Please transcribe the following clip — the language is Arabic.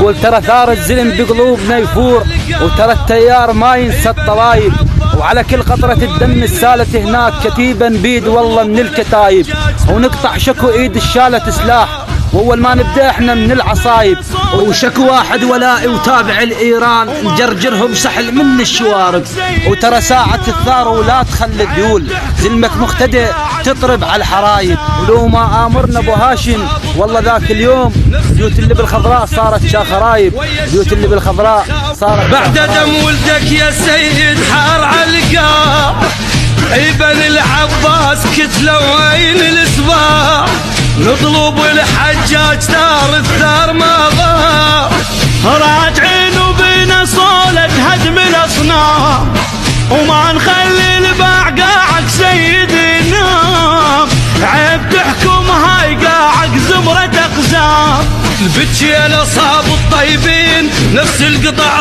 اقول ترى ثار الزلم بقلوبنا يفور، وترى التيار ما ينسى الطوايب، وعلى كل قطرة الدم السالت هناك كتيبا بيد والله من الكتايب، ونقطع شكو ايد الشالة سلاح، واول ما نبدا احنا من العصايب، وشكو واحد ولائي وتابع الايران نجرجرهم سحل من الشوارب، وترى ساعة الثار ولا تخلي الديول، زلمك مختدئ تطرب على الحرايب، ولو ما امرنا ابو هاشم والله ذاك اليوم بيوت اللي بالخضراء صارت شاخرايب، بيوت اللي بالخضراء صارت بعد دم ولدك يا سيد حار علقا ابن العباس كتلوا وين الاسباع، نطلب الحجاج ثار الثار ما ضاع، راجعين وبينا صولة هدم الاصنام، وما نخلي الباع قاعك سيدنا، عيب تحكم هاي قاعك زمرة اقزام، البتشي الاصحاب الطيبين نفس القطع